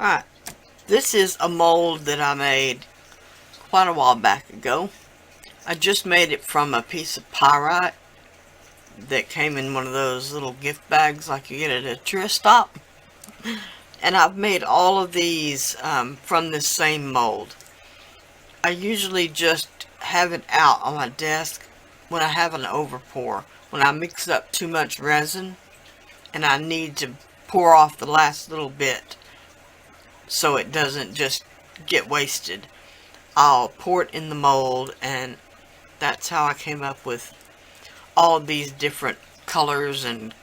Alright, this is a mold that I made quite a while back ago. I just made it from a piece of pyrite that came in one of those little gift bags like you get at a tourist stop. And I've made all of these from this same mold. I usually just have it out on my desk when I have an overpour. When I mix up too much resin and I need to pour off the last little bit so it doesn't just get wasted, I'll pour it in the mold, and that's how I came up with all of these different colors and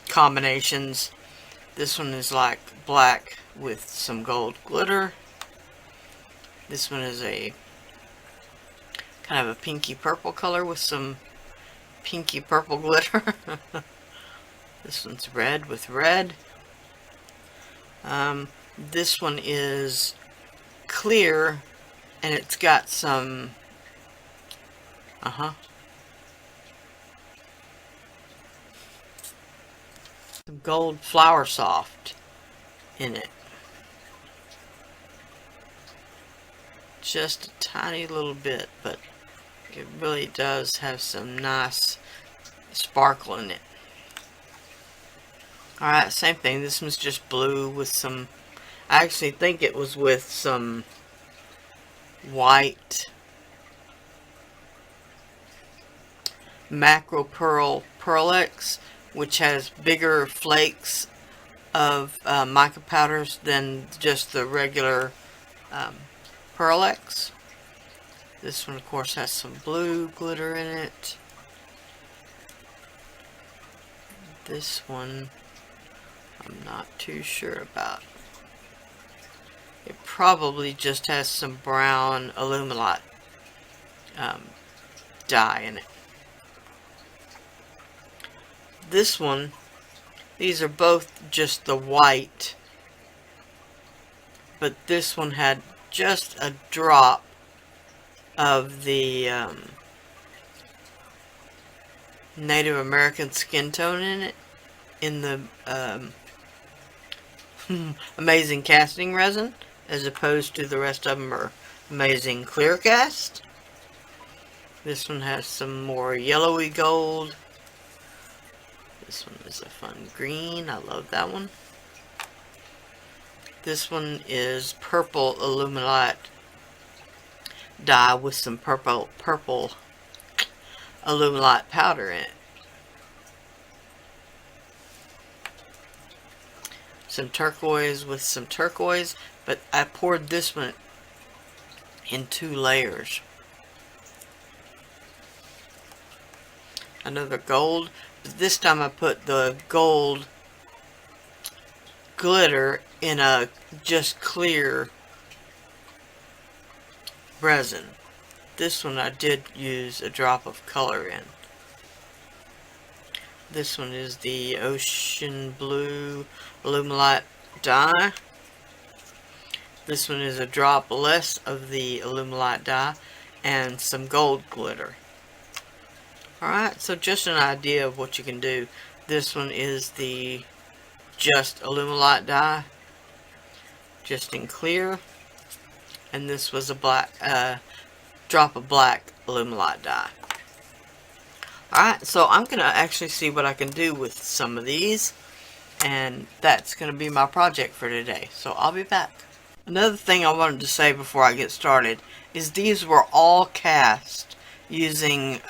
combinations. This one is like black with some gold glitter. This one is a kind of a pinky purple color with some pinky purple glitter. This one's red with red. This one is clear and it's got some some gold flower soft in it. Just a tiny little bit, but it really does have some nice sparkle in it. Alright, same thing. This one's just blue with some, I actually think it was with some white macro pearl-ex, which has bigger flakes of mica powders than just the regular pearl-ex. This one, of course, has some blue glitter in it. This one, I'm not too sure about. It probably just has some brown alumilite dye in it. This one, these are both just the white, but this one had just a drop of the Native American skin tone in it, in the Amazing Casting Resin, as opposed to the rest of them are Amazing Clear Cast. This one has some more yellowy gold. This one is a fun green. I love that one. This one is purple alumilite dye with some purple alumilite powder in it. Some turquoise with some turquoise, but I poured this one in 2 layers. Another gold, but this time I put the gold glitter in a just clear resin. This one I did use a drop of color in. This one is the ocean blue alumilite dye. This one is a drop less of the alumilite dye and some gold glitter. Alright, so just an idea of what you can do. This one is the just alumilite dye, just in clear, and this was a black drop of black alumilite dye. Alright, so I'm going to actually see what I can do with some of these, and that's going to be my project for today, so I'll be back. Another thing I wanted to say before I get started is these were all cast using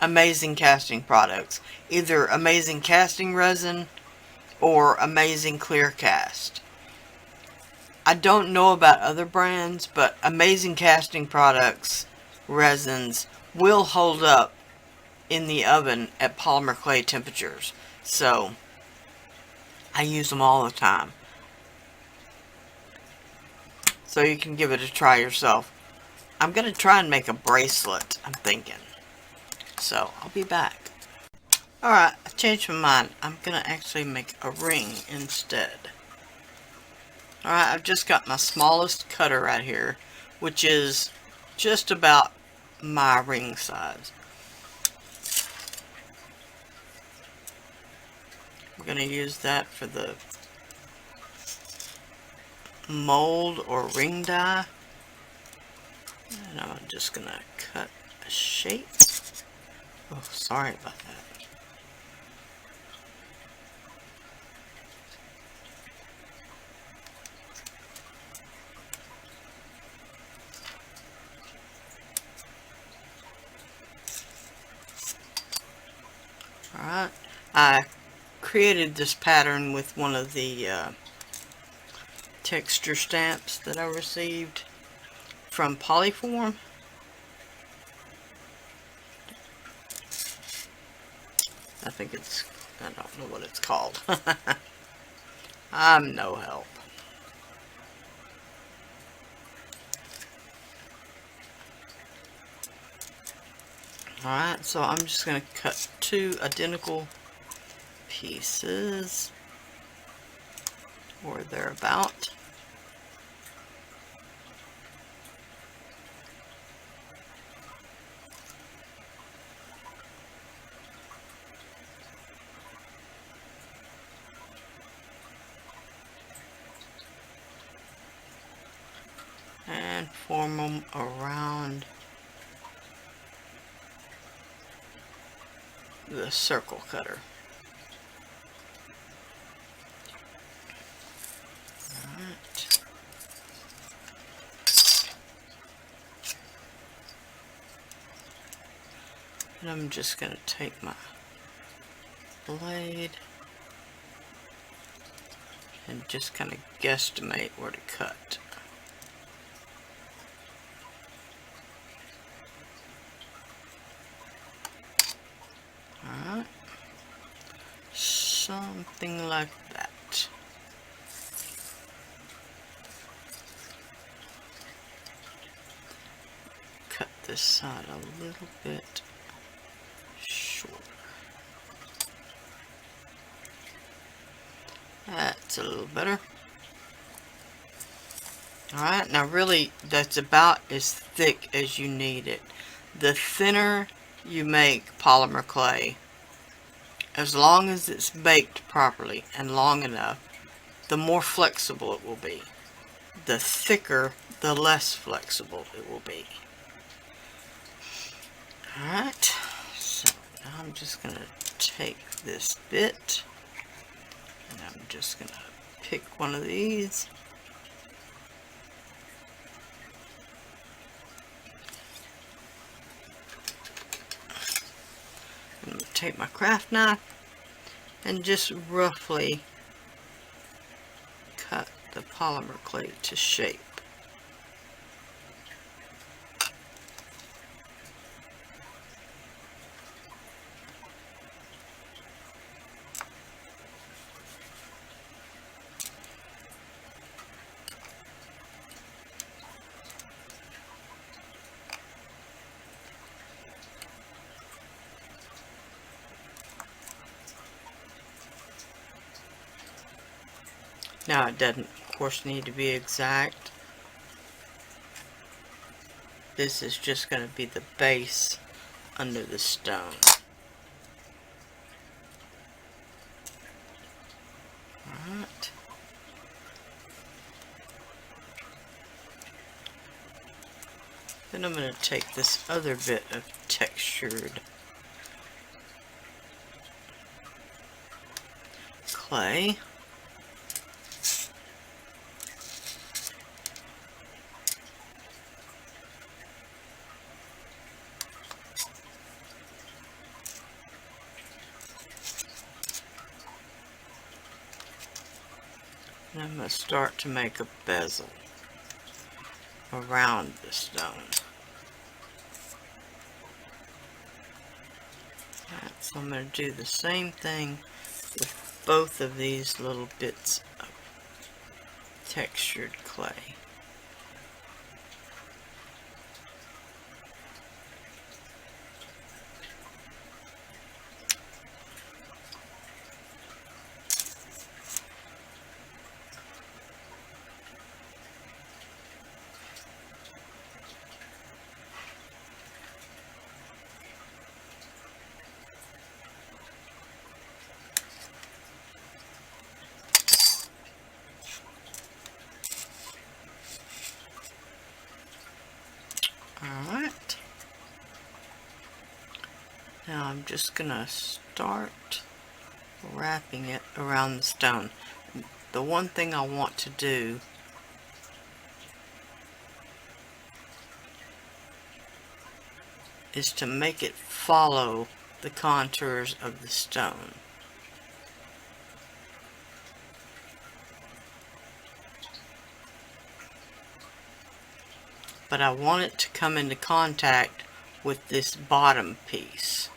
Amazing Casting products, either Amazing Casting Resin or Amazing Clear Cast. I don't know about other brands, but Amazing Casting products, resins, will hold up in the oven at polymerclay temperatures. So, I use them all the time. So you can give it a try yourself. I'm going to try and make a bracelet, I'm thinking. So, I'll be back. Alright, I changed my mind. I'm going to actually make a ring instead. Alright, I've just got my smallest cutter right here, which is just about my ring size. I'm going to use that for the mold or ring die. And I'm just going to cut a shape. Oh, sorry about that. Alright, I created this pattern with one of the texture stamps that I received from Polyform. I think it's, I don't know what it's called. I'm no help. Alright, so I'm just going to cut 2 identical pieces, or thereabout. And form them around the circle cutter. Alright. And I'm just going to take my blade and just kind of guesstimate where to cut. Alright, something like that. Cut this side a little bit shorter. That's a little better. Alright, now really that's about as thick as you need it. The thinner you make polymer clay, as long as it's baked properly and long enough, the more flexible it will be. The thicker, the less flexible it will be. Alright, so now I'm just going to take this bit and I'm just going to pick one of these. I'm going to take my craft knife and just roughly cut the polymer clay to shape. Now it doesn't, of course, need to be exact. This is just going to be the base under the stone. Alright. Then I'm going to take this other bit of textured clay. And I'm going to start to make a bezel around the stone. Right, so I'm going to do the same thing with both of these little bits of textured clay. Now I'm just gonna start wrapping it around the stone. The one thing I want to do is to make it follow the contours of the stone. But I want it to come into contact with this bottom piece.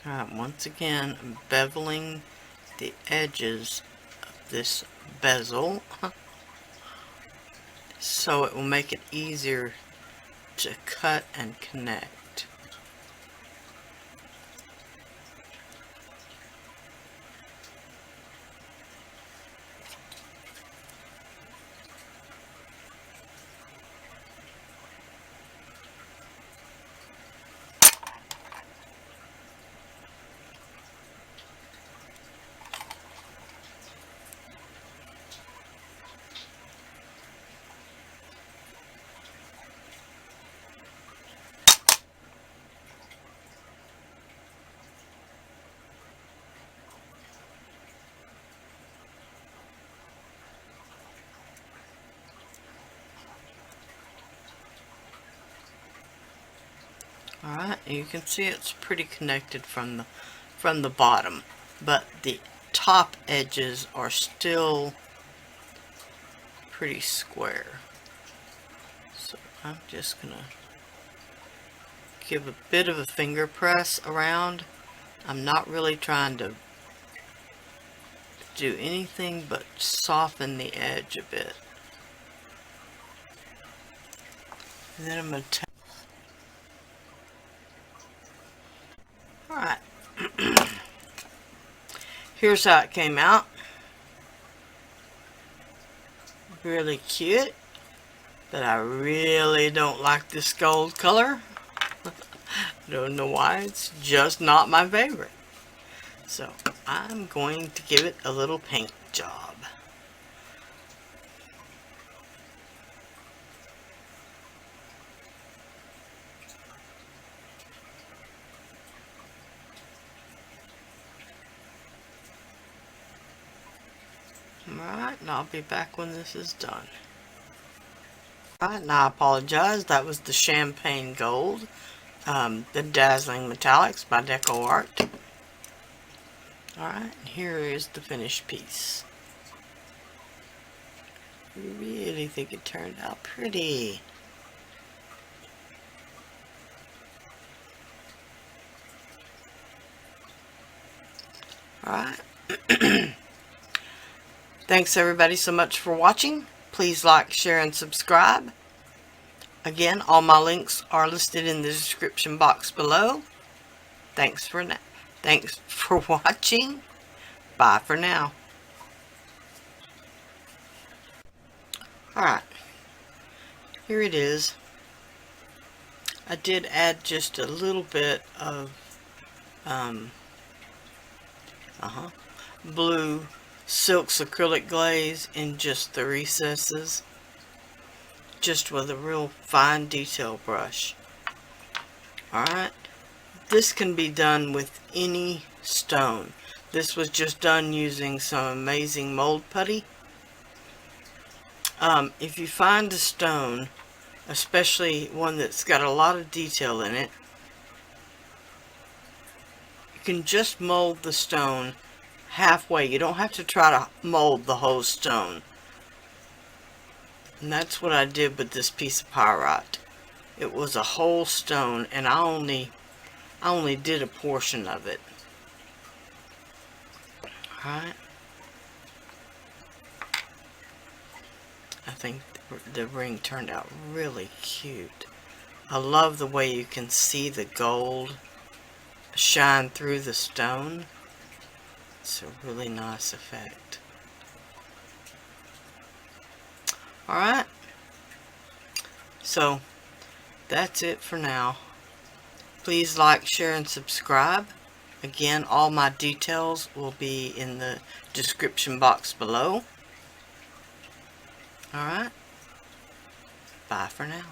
Alright, once again, I'm beveling the edges of this bezel so it will make it easier to cut and connect. Alright, you can see it's pretty connected from the bottom, but the top edges are still pretty square. So I'm just gonna give a bit of a finger press around. I'm not really trying to do anything but soften the edge a bit. And then I'm going to alright. Here's how it came out. Really cute. But I really don't like this gold color. Don't know why, it's just not my favorite. So I'm going to give it a little paint job. Alright, and I'll be back when this is done. Alright, now I apologize, that was the Champagne Gold, the Dazzling Metallics by Deco Art. Alright, here is the finished piece. I really think it turned out pretty. Alright. Thanks everybody so much for watching. Please like, share, and subscribe. Again, all my links are listed in the description box below. Thanks for watching. Bye for now. Alright. Here it is. I did add just a little bit of blue Silks acrylic glaze in just the recesses, just with a real fine detail brush. Alright, this can be done with any stone. This was just done using some amazing mold putty. If you find a stone, especially one that's got a lot of detail in it, you can just mold the stone halfway. You don't have to try to mold the whole stone. And that's what I did with this piece of pyrite. it was a whole stone, and I only did a portion of it. Alright. I think the ring turned out really cute. I love the way you can see the gold shine through the stone. It's a really nice effect. Alright. So, that's it for now. Please like, share, and subscribe. Again, all my details will be in the description box below. Alright. Bye for now.